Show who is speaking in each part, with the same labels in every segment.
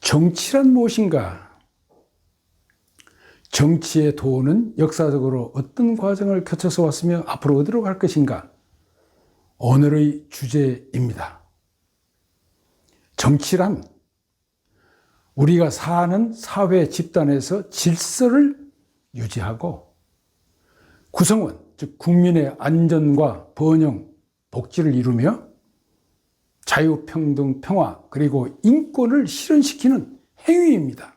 Speaker 1: 정치란 무엇인가? 정치의 도는 역사적으로 어떤 과정을 거쳐서 왔으며 앞으로 어디로 갈 것인가? 오늘의 주제입니다. 정치란 우리가 사는 사회 집단에서 질서를 유지하고 구성원, 즉 국민의 안전과 번영, 복지를 이루며 자유평등, 평화, 그리고 인권을 실현시키는 행위입니다.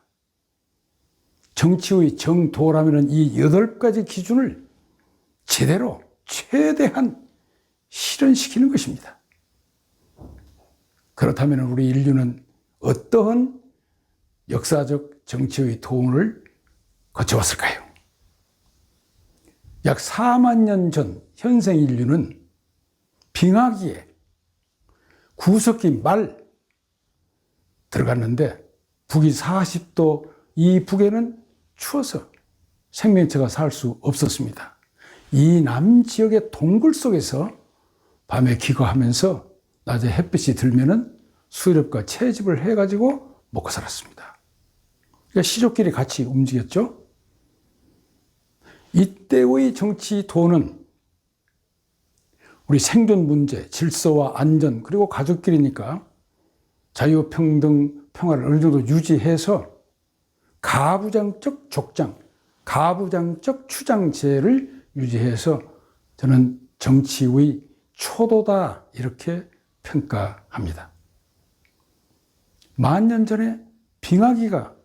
Speaker 1: 정치의 정도라면 이 8가지 기준을 제대로 최대한 실현시키는 것입니다. 그렇다면 우리 인류는 어떠한 역사적 정치의 도움을 거쳐왔을까요? 약 4만 년 전 현생 인류는 빙하기에 구석기 말 들어갔는데 북위 40도 이 북에는 추워서 생명체가 살 수 없었습니다. 이 남지역의 동굴 속에서 밤에 기거하면서 낮에 햇빛이 들면은 수렵과 채집을 해가지고 먹고 살았습니다. 그러니까 시족끼리 같이 움직였죠. 이때의 정치 도는 우리 생존 문제, 질서와 안전, 그리고 가족끼리니까 자유, 평등, 평화를 어느 정도 유지해서 가부장적 족장, 가부장적 추장제를 유지해서 저는 정치의 초도다 이렇게 평가합니다. 만년 전에 빙하기가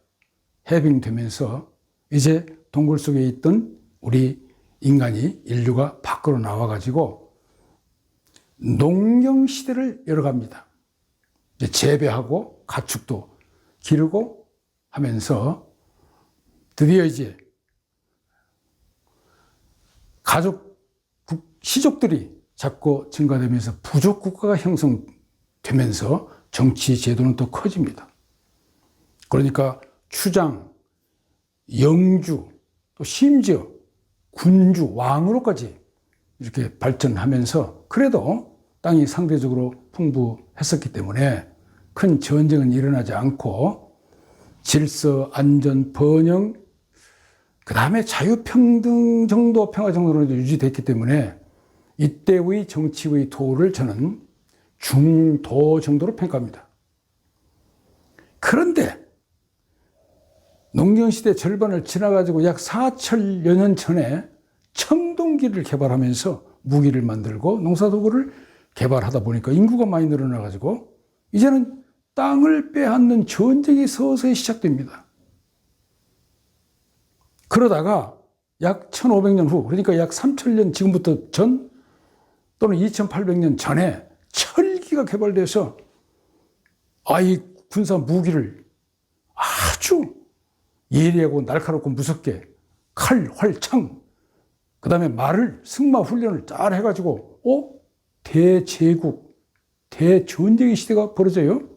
Speaker 1: 해빙되면서 이제 동굴 속에 있던 우리 인간이 인류가 밖으로 나와가지고 농경 시대를 열어갑니다. 이제 재배하고 가축도 기르고 하면서 드디어 이제 시족들이 자꾸 증가되면서 부족 국가가 형성되면서 정치 제도는 또 커집니다. 그러니까 추장, 영주, 또 심지어 군주, 왕으로까지 이렇게 발전하면서 그래도 땅이 상대적으로 풍부했었기 때문에 큰 전쟁은 일어나지 않고 질서, 안전, 번영, 그 다음에 자유평등 정도, 평화 정도로 유지됐기 때문에 이때의 정치의 도를 저는 중도 정도로 평가합니다. 그런데 농경시대 절반을 지나가지고 약 4천여 년 전에 청동기를 개발하면서 무기를 만들고 농사도구를 개발하다 보니까 인구가 많이 늘어나가지고 이제는 땅을 빼앗는 전쟁이 서서히 시작됩니다. 그러다가 약 1500년 후, 그러니까 약 3000년 지금부터 전 또는 2800년 전에 철기가 개발돼서 이 군사 무기를 아주 예리하고 날카롭고 무섭게 칼, 활, 창, 그 다음에 말을 승마 훈련을 잘 해가지고 대제국, 대전쟁의 시대가 벌어져요.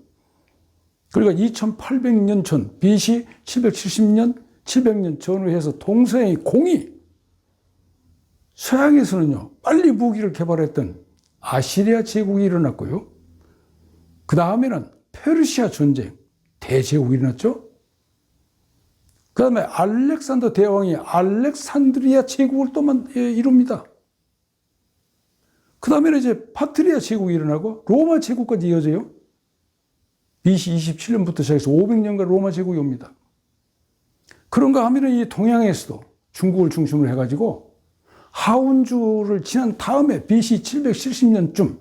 Speaker 1: 그러니까 2800년 전, BC 770년, 700년 전후 해서 동서양의 공이 서양에서는요, 빨리 무기를 개발했던 아시리아 제국이 일어났고요. 그 다음에는 페르시아 전쟁, 대제국이 일어났죠. 그 다음에 알렉산더 대왕이 알렉산드리아 제국을 또 이룹니다. 그 다음에는 이제 파트리아 제국이 일어나고 로마 제국까지 이어져요. BC 27년부터 시작해서 500년간 로마 제국이 옵니다. 그런가 하면은 이 동양에서도 중국을 중심으로 해가지고 하운주를 지난 다음에 BC 770년쯤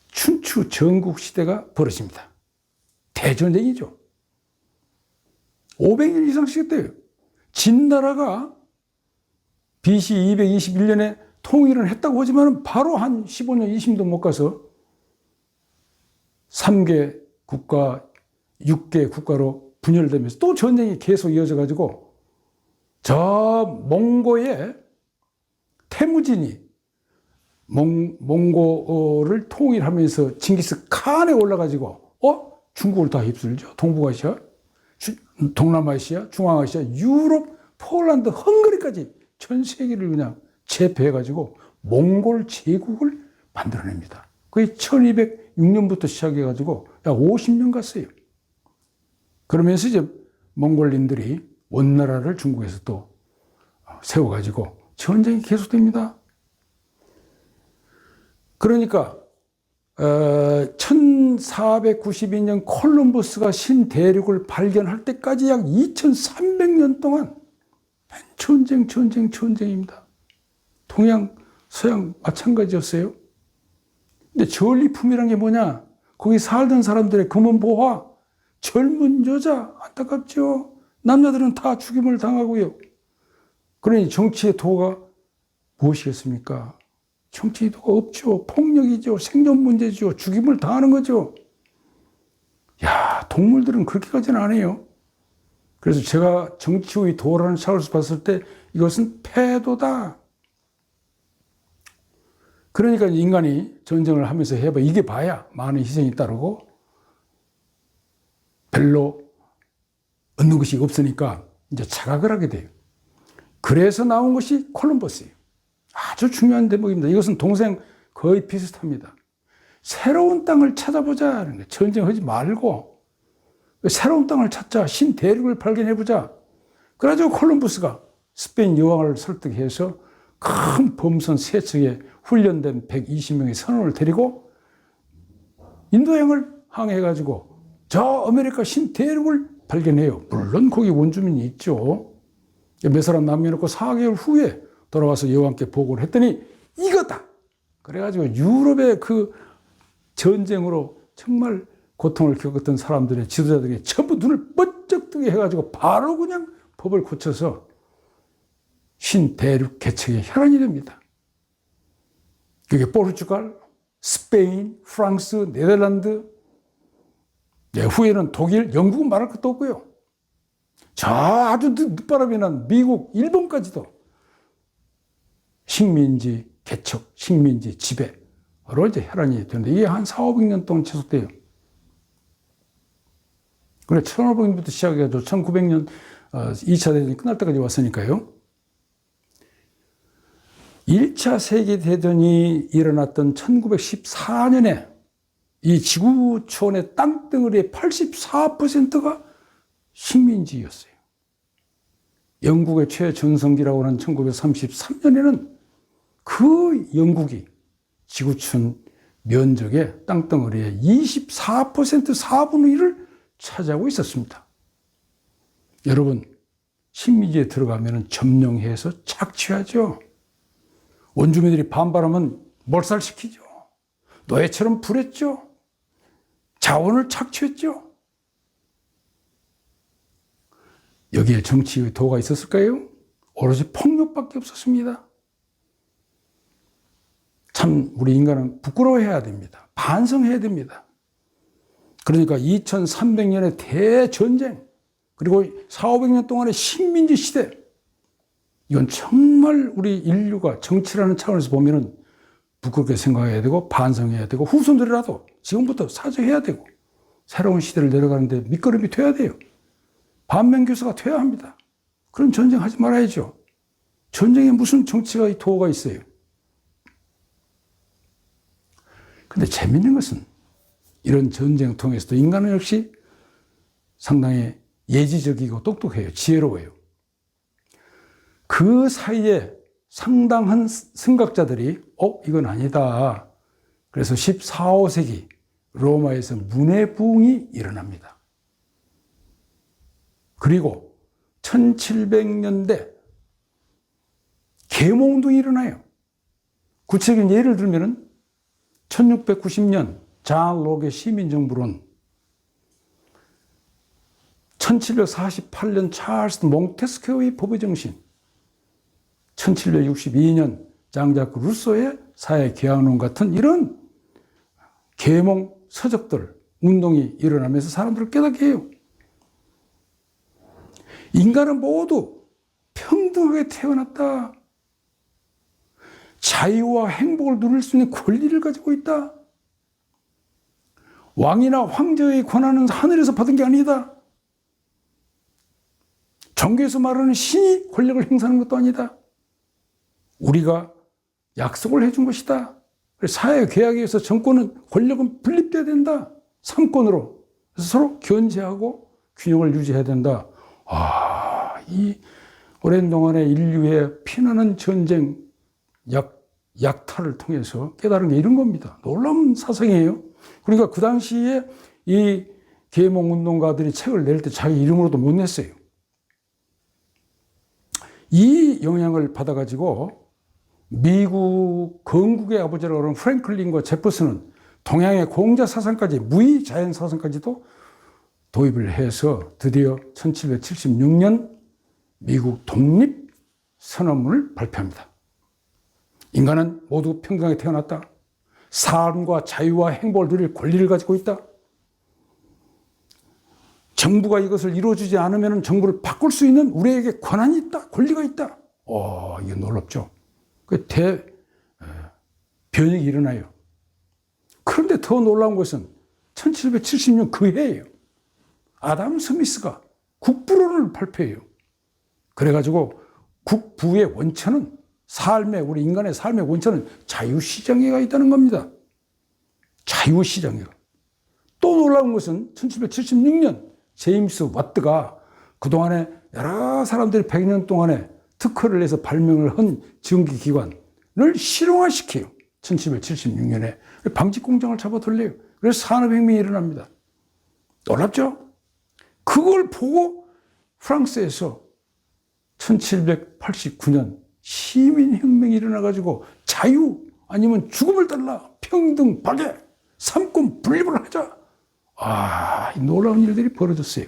Speaker 1: 춘추 전국 시대가 벌어집니다. 대전쟁이죠. 500년 이상씩 했대요. 진나라가 BC 221년에 통일을 했다고 하지만 바로 한 15년, 20년도 못 가서 3개 국가, 6개 국가로 분열되면서 또 전쟁이 계속 이어져 가지고 저 몽고의 태무진이 몽고를 통일하면서 징기스 칸에 올라가지고 중국을 다 휩쓸죠. 동북아시아, 동남아시아, 중앙아시아, 유럽, 폴란드, 헝가리까지 전 세계를 그냥 제패해가지고 몽골 제국을 만들어냅니다. 그게 306년부터 시작해가지고 약 50년 갔어요. 그러면서 이제 몽골인들이 원나라를 중국에서 또 세워가지고 전쟁이 계속됩니다. 그러니까 1492년 콜럼버스가 신대륙을 발견할 때까지 약 2300년 동안 전쟁입니다. 동양, 서양 마찬가지였어요. 근데 전리품이란 게 뭐냐? 거기 살던 사람들의 금은 보화, 젊은 여자, 안타깝죠. 남자들은 다 죽임을 당하고요. 그러니 정치의 도가 무엇이겠습니까? 정치의 도가 없죠. 폭력이죠. 생존 문제죠. 죽임을 당하는 거죠. 야, 동물들은 그렇게까지는 안 해요. 그래서 제가 정치의 도라는 차원에서 봤을 때 이것은 패도다. 그러니까 인간이 전쟁을 하면서 해봐 이겨봐야 많은 희생이 따르고 별로 얻는 것이 없으니까 이제 자각을 하게 돼요. 그래서 나온 것이 콜럼버스예요. 아주 중요한 대목입니다. 이것은 동생 거의 비슷합니다. 새로운 땅을 찾아보자. 전쟁하지 말고 새로운 땅을 찾자. 신대륙을 발견해보자. 그래가지고 콜럼버스가 스페인 여왕을 설득해서 큰 범선 3척에 훈련된 120명의 선원을 데리고 인도양을 항해해가지고 저 아메리카 신대륙을 발견해요. 물론 거기 원주민이 있죠. 몇 사람 남겨놓고 4개월 후에 돌아와서 여왕께 보고를 했더니 이거다. 그래가지고 유럽의 그 전쟁으로 정말 고통을 겪었던 사람들의 지도자들이 전부 눈을 번쩍 뜨게 해가지고 바로 그냥 법을 고쳐서 신대륙 개척의 혈안이 됩니다. 그게 포르투갈, 스페인, 프랑스, 네덜란드, 후에는 독일, 영국은 말할 것도 없고요. 저 아주 늦바람이 난 미국, 일본까지도 식민지 개척, 식민지 지배로 이제 혈안이 되는데 이게 한 400~500년 동안 지속돼요. 그래 1500년부터 시작해가지고 1900년 2차 대전이 끝날 때까지 왔으니까요. 1차 세계대전이 일어났던 1914년에 이 지구촌의 땅덩어리의 84%가 식민지였어요. 영국의 최전성기라고 하는 1933년에는 그 영국이 지구촌 면적의 땅덩어리의 24% 4분의 1을 차지하고 있었습니다. 여러분, 식민지에 들어가면 점령해서 착취하죠. 원주민들이 반발하면 몰살시키죠. 노예처럼 부렸죠. 자원을 착취했죠. 여기에 정치의 도가 있었을까요? 오로지 폭력밖에 없었습니다. 참 우리 인간은 부끄러워해야 됩니다. 반성해야 됩니다. 그러니까 2300년의 대전쟁 그리고 400~500년 동안의 식민지 시대 이건 정말 우리 인류가 정치라는 차원에서 보면은 부끄럽게 생각해야 되고 반성해야 되고 후손들이라도 지금부터 사죄해야 되고 새로운 시대를 내려가는데 밑거름이 돼야 돼요. 반면교사가 돼야 합니다. 그런 전쟁하지 말아야죠. 전쟁에 무슨 정치가 도가 있어요. 근데 재밌는 것은 이런 전쟁을 통해서도 인간은 역시 상당히 예지적이고 똑똑해요. 지혜로워요. 그 사이에 상당한 생각자들이 이건 아니다. 그래서 14, 15세기 로마에서 문해부흥이 일어납니다. 그리고 1700년대 계몽운동이 일어나요. 구체적인 예를 들면 1690년 장 록의 시민정부론, 1748년 찰스 몽테스큐의 법의 정신, 1762년 장자크 루소의 사회개혁론 같은 이런 계몽 서적들, 운동이 일어나면서 사람들을 깨닫게 해요. 인간은 모두 평등하게 태어났다. 자유와 행복을 누릴 수 있는 권리를 가지고 있다. 왕이나 황제의 권한은 하늘에서 받은 게 아니다. 종교에서 말하는 신이 권력을 행사하는 것도 아니다. 우리가 약속을 해준 것이다. 사회 계약에 의해서 정권은 권력은 분립돼야 된다. 삼권으로. 그래서 서로 견제하고 균형을 유지해야 된다. 이 오랜 동안의 인류의 피나는 전쟁, 약탈을 통해서 깨달은 게 이런 겁니다. 놀라운 사상이에요. 그러니까 그 당시에 이 계몽운동가들이 책을 낼 때 자기 이름으로도 못 냈어요. 이 영향을 받아가지고 미국 건국의 아버지라고 하는 프랭클린과 제퍼슨은 동양의 공자 사상까지, 무의 자연 사상까지도 도입을 해서 드디어 1776년 미국 독립 선언문을 발표합니다. 인간은 모두 평등하게 태어났다. 삶과 자유와 행복을 누릴 권리를 가지고 있다. 정부가 이것을 이루어주지 않으면 정부를 바꿀 수 있는 우리에게 권한이 있다. 권리가 있다. 이게 놀랍죠. 그 변혁이 일어나요. 그런데 더 놀라운 것은 1776년 그 해예요. 아담 스미스가 국부론을 발표해요. 그래가지고 국부의 원천은 우리 인간의 삶의 원천은 자유시장에가 있다는 겁니다. 자유시장에가. 또 놀라운 것은 1776년 제임스 와트가 그동안에 여러 사람들이 100년 동안에 특허를 내서 발명을 한 전기기관을 실용화시켜요. 1776년에 방직공장을 잡아들려요. 그래서 산업혁명이 일어납니다. 놀랍죠? 그걸 보고 프랑스에서 1789년 시민혁명이 일어나가지고 자유 아니면 죽음을 달라, 평등, 박애, 삼권 분립을 하자. 이 놀라운 일들이 벌어졌어요.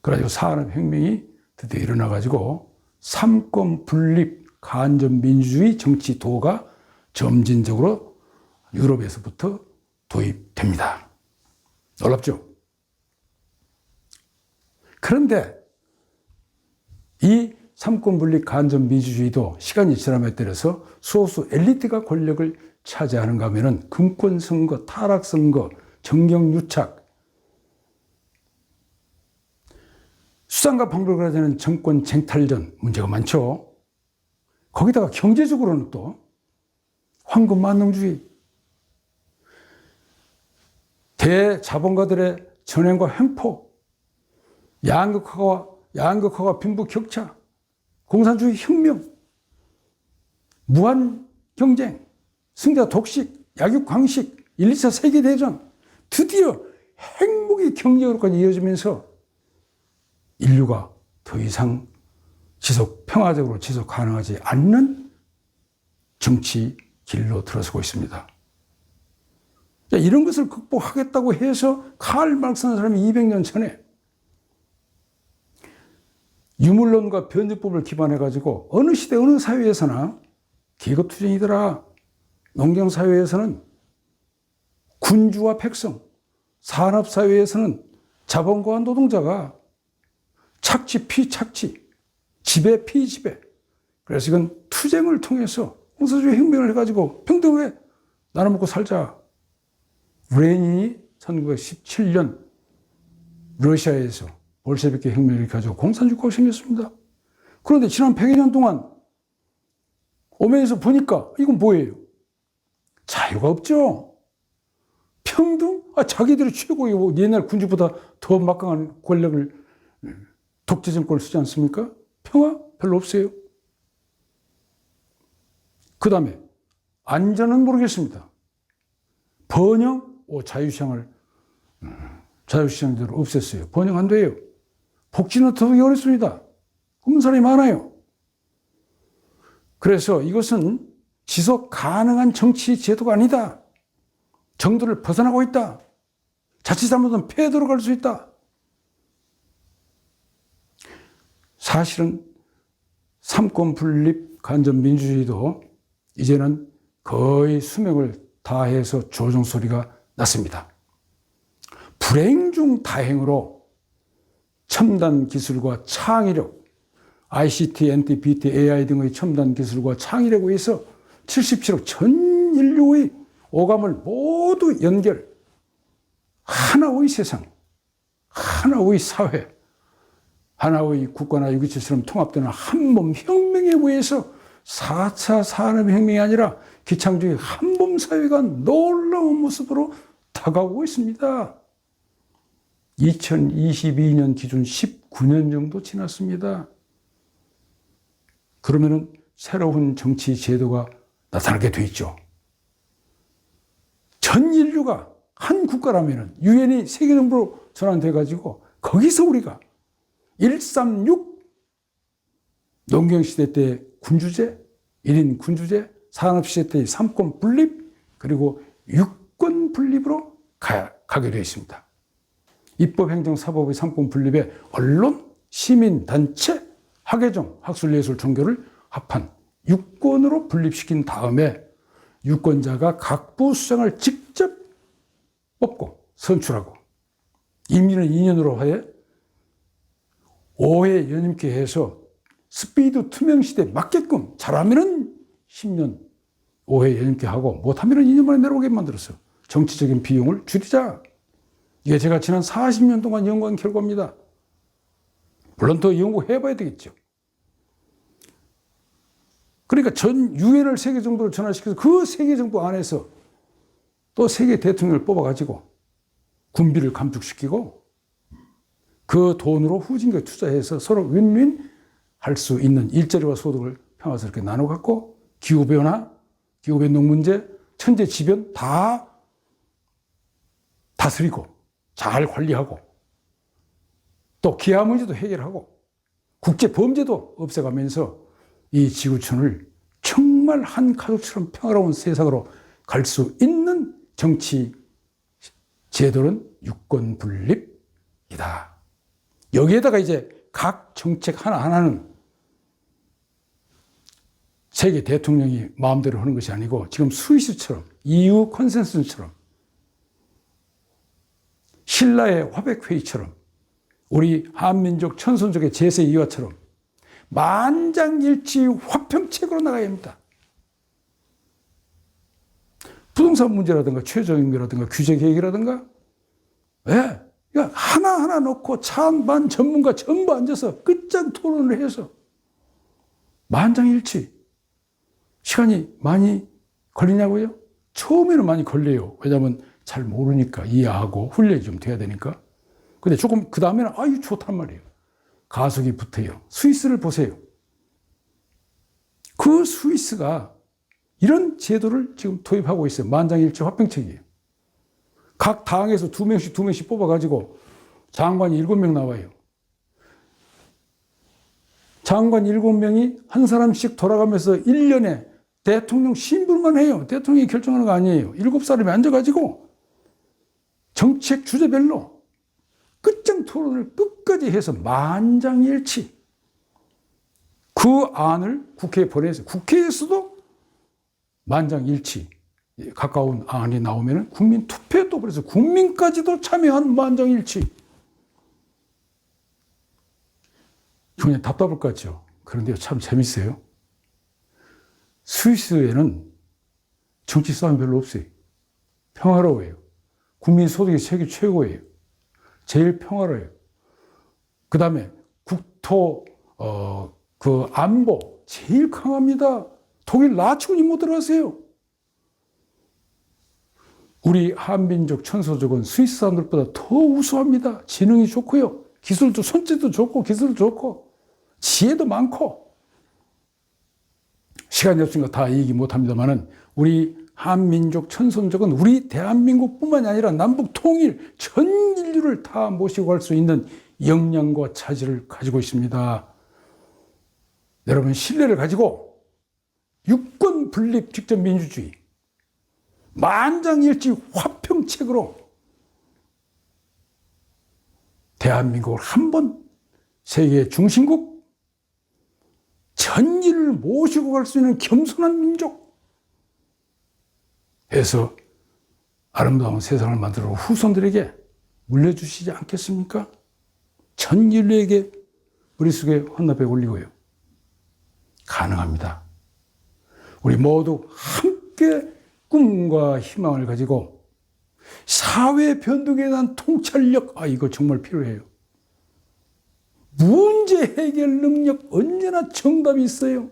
Speaker 1: 그래가지고 산업혁명이 드디어 일어나가지고 삼권 분립 간접민주주의 정치 도가 점진적으로 유럽에서부터 도입됩니다. 놀랍죠? 그런데 이 삼권 분립 간접민주주의도 시간이 지남에 따라서 소수 엘리트가 권력을 차지하는가 하면은 금권선거, 타락선거, 정경유착, 수단과 방법을 가야 되는 정권 쟁탈전 문제가 많죠. 거기다가 경제적으로는 또 황금만능주의, 대자본가들의 전횡과 횡포, 양극화와 빈부격차, 공산주의 혁명, 무한 경쟁, 승자 독식, 약육 강식, 1, 2차 세계대전, 드디어 핵무기 경쟁으로까지 이어지면서 인류가 더 이상 평화적으로 지속 가능하지 않는 정치 길로 들어서고 있습니다. 이런 것을 극복하겠다고 해서 칼 막스라는 사람이 200년 전에 유물론과 변제법을 기반해가지고 어느 시대 어느 사회에서나 계급투쟁이더라. 농경사회에서는 군주와 백성, 산업사회에서는 자본가와 노동자가 착취, 피착취, 지배, 피지배. 그래서 이건 투쟁을 통해서 공산주의 혁명을 해가지고 평등하게 나눠 먹고 살자. 레닌이 1917년 러시아에서 볼셰비키 혁명을 일으켜가지고 공산주의가 생겼습니다. 그런데 지난 100여 년 동안 오면서 보니까 이건 뭐예요? 자유가 없죠. 평등? 자기들이 최고이고 옛날 군주보다 더 막강한 권력을, 독재 정권을 쓰지 않습니까? 평화? 별로 없어요. 그 다음에 안전은 모르겠습니다. 번영? 자유시장대로 없앴어요. 번영 안 돼요. 복지는 더 어렵습니다. 없는 사람이 많아요. 그래서 이것은 지속 가능한 정치 제도가 아니다. 정도를 벗어나고 있다. 자칫 잘못하면 폐해도로 갈 수 있다. 사실은 삼권 분립 간접 민주주의도 이제는 거의 수명을 다해서 조정 소리가 났습니다. 불행 중 다행으로 첨단 기술과 창의력, ICT, NTBT, AI 등의 첨단 기술과 창의력에 의해서 77억 전 인류의 오감을 모두 연결, 하나의 세상, 하나의 사회, 하나의 국가나 6.27처럼 통합되는 한 몸 혁명에 의해서 4차 산업혁명이 아니라 기창주의 한봄사회가 놀라운 모습으로 다가오고 있습니다. 2022년 기준 19년 정도 지났습니다. 그러면은 새로운 정치 제도가 나타나게 돼 있죠. 전 인류가 한 국가라면은 유엔이 세계정부로 전환돼 가지고 거기서 우리가 136 농경시대 때 군주제, 1인 군주제, 산업시대 때 3권 분립, 그리고 6권 분립으로 가게 되어 있습니다. 입법, 행정, 사법의 3권 분립에 언론, 시민단체, 학예종, 학술예술, 종교를 합한 6권으로 분립시킨 다음에 유권자가 각 부 수장을 직접 뽑고 선출하고 임기는 2년으로 하에 5회 연임케 해서 스피드 투명 시대에 맞게끔 잘하면은 10년 5회 연임케 하고 못하면은 2년 만에 내려오게 만들었어요. 정치적인 비용을 줄이자. 이게 제가 지난 40년 동안 연구한 결과입니다. 물론 더 연구해봐야 되겠죠. 그러니까 전 유엔을 세계 정부로 전환시켜서 그 세계 정부 안에서 또 세계 대통령을 뽑아가지고 군비를 감축시키고 그 돈으로 후진국에 투자해서 서로 윈윈 할 수 있는 일자리와 소득을 평화스럽게 나눠 갖고 기후변화, 기후변동 문제, 천재지변 다 다스리고 잘 관리하고 또 기아 문제도 해결하고 국제 범죄도 없애가면서 이 지구촌을 정말 한 가족처럼 평화로운 세상으로 갈 수 있는 정치 제도는 유권 분립이다. 여기에다가 이제 각 정책 하나하나는 세계 대통령이 마음대로 하는 것이 아니고 지금 스위스처럼 EU 컨센서스처럼 신라의 화백회의처럼 우리 한민족 천손족의 제세2화처럼 만장일치 화평책으로 나가야 합니다. 부동산 문제라든가 최저임금이라든가 규제 계획이라든가 왜? 하나하나 놓고 찬반 전문가 전부 앉아서 끝장 토론을 해서 만장일치. 시간이 많이 걸리냐고요? 처음에는 많이 걸려요. 왜냐하면 잘 모르니까 이해하고 훈련이 좀 돼야 되니까. 근데 조금 그 다음에는 아유 좋단 말이에요. 가속이 붙어요. 스위스를 보세요. 그 스위스가 이런 제도를 지금 도입하고 있어요. 만장일치 화평책이에요. 각 당에서 두 명씩 뽑아가지고 장관이 7명 나와요. 장관 7명이 한 사람씩 돌아가면서 1년에 대통령 신분만 해요. 대통령이 결정하는 거 아니에요. 7사람이 앉아가지고 정책 주제별로 끝장 토론을 끝까지 해서 만장일치 그 안을 국회에 보내서 국회에서도 만장일치 가까운 안이 나오면 국민 투표에 또 그래서 국민까지도 참여한 만장일치. 그냥 답답할 것 같죠. 그런데 참 재밌어요. 스위스에는 정치 싸움이 별로 없어요. 평화로워요. 국민 소득이 세계 최고예요. 제일 평화로워요. 그 다음에 국토, 안보 제일 강합니다. 독일 나치군이 못 들어가세요. 우리 한민족 천소족은 스위스 사람들보다 더 우수합니다. 지능이 좋고요. 기술도, 손짓도 좋고, 기술도 좋고, 지혜도 많고. 시간이 없으니까 다 얘기 못 합니다만은, 우리 한민족 천손족은 우리 대한민국뿐만이 아니라 남북 통일, 전 인류를 다 모시고 갈 수 있는 역량과 차질을 가지고 있습니다. 여러분, 신뢰를 가지고 유권 분립 직접 민주주의, 만장일치 화평책으로 대한민국을 한번 세계 중심국, 전인을 모시고 갈 수 있는 겸손한 민족 해서 아름다운 세상을 만들어 후손들에게 물려주시지 않겠습니까? 전 인류에게 머릿속에 헌납에 올리고요. 가능합니다. 우리 모두 함께 꿈과 희망을 가지고 사회 변동에 대한 통찰력, 이거 정말 필요해요. 문제 해결 능력 언제나 정답이 있어요.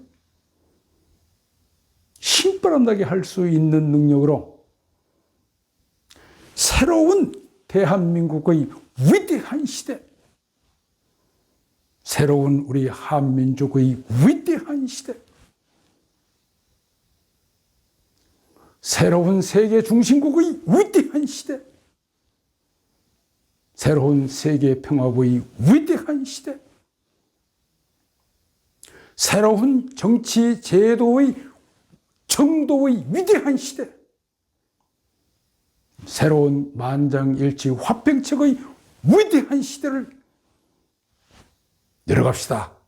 Speaker 1: 출발한다게 할 수 있는 능력으로 새로운 대한민국의 위대한 시대, 새로운 우리 한민족의 위대한 시대, 새로운 세계 중심국의 위대한 시대, 새로운 세계 평화의 위대한 시대, 새로운 정치 제도의 정도의 위대한 시대, 새로운 만장일치 화평책의 위대한 시대를 열어갑시다.